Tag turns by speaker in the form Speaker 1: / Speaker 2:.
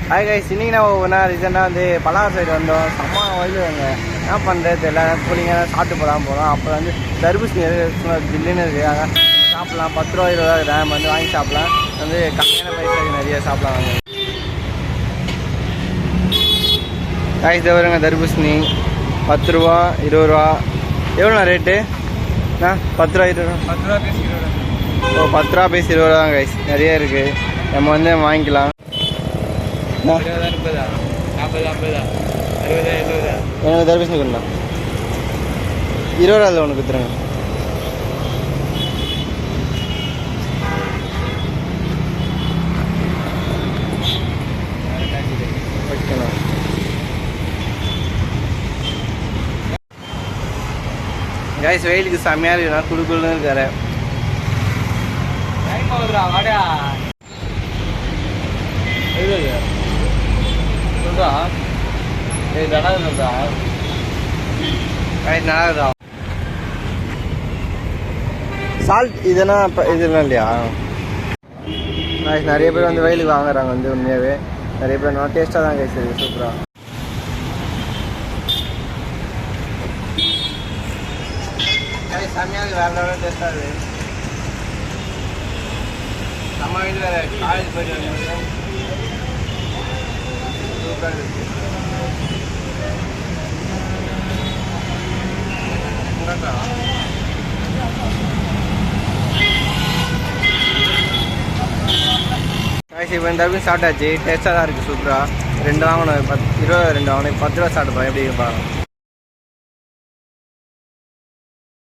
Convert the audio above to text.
Speaker 1: Hi guys, இன்னைக்கு நான் ஒவ்வொன்றா ரீசெண்டாக வந்து பலார் சைடு வந்தோம். செம்ம வயலுங்க, என்ன பண்ணுறது தெரியல. கூலிங்காக சாப்பிட்டு போகலாம். அப்போ வந்து தர்பூசணி ஜில்லுன்னு இருக்குது, அதான் சாப்பிட்லாம். 10 ரூபா 20 ரூபா ரேம் வந்து வாங்கி சாப்பிட்லாம். வந்து கம்மியான பைசாக்கு நிறைய சாப்பிட்லாம். வாங்க காய்ச்சி வருங்க, தர்பூசணி 10 ரூபா 20 ரூபா. எவ்வளோண்ணா ரேட்டு? 10 ரூபா 20 ரூபா.
Speaker 2: 10 ரூபா பேசி 20 ரூபா.
Speaker 1: ஓ, 10 ரூபா பேசி 20 ரூபா தான் கைஸ். நிறைய இருக்குது, நம்ம வந்து வாங்கிக்கலாம்.
Speaker 2: 20 30 40 50 60 70.
Speaker 1: எனக்கு தர்பூசணி கொடுண்ணா. 20 ரூபா ஒன்று கொடுத்துருங்க. ஓகேண்ணா. கைஸ், வெயிலுக்கு செம்மையாக இருக்குண்ணா, குடுக்குன்னு இருக்காரு.
Speaker 2: டைம் ஆகுதுடா, வாடா. சொல்றா ஏய் தடா சொல்றா.
Speaker 1: ரைட், நல்லா சால்ட் இதெல்லாம் இப்போ இதெல்லாம் இல்லையா? நிறைய பேர் வந்து வெயிலுக்கு வாங்குறாங்க. வந்து உண்மையாகவே நிறைய பேர் நல்லா டேஸ்ட்டாக தான் கைஸ் இருக்குது, சூப்பராக. செம்மையாக வேறு லெவலில் டேஸ்ட்டாக இருக்குது. நம்ம வீட்டில் வேறு காலேஜ் போயிட்டு வந்து சூப்பராக இருக்குது. இப்போ இந்த அளவுக்கு சாப்பிட்டாச்சு, டேஸ்ட்டாக தான் இருக்குது, சூப்பராக. 2 வாங்கணும், 20 2 வாங்கணும், 10 ரூபா சாப்பிட்டு போகிறேன். எப்படி பாருங்க.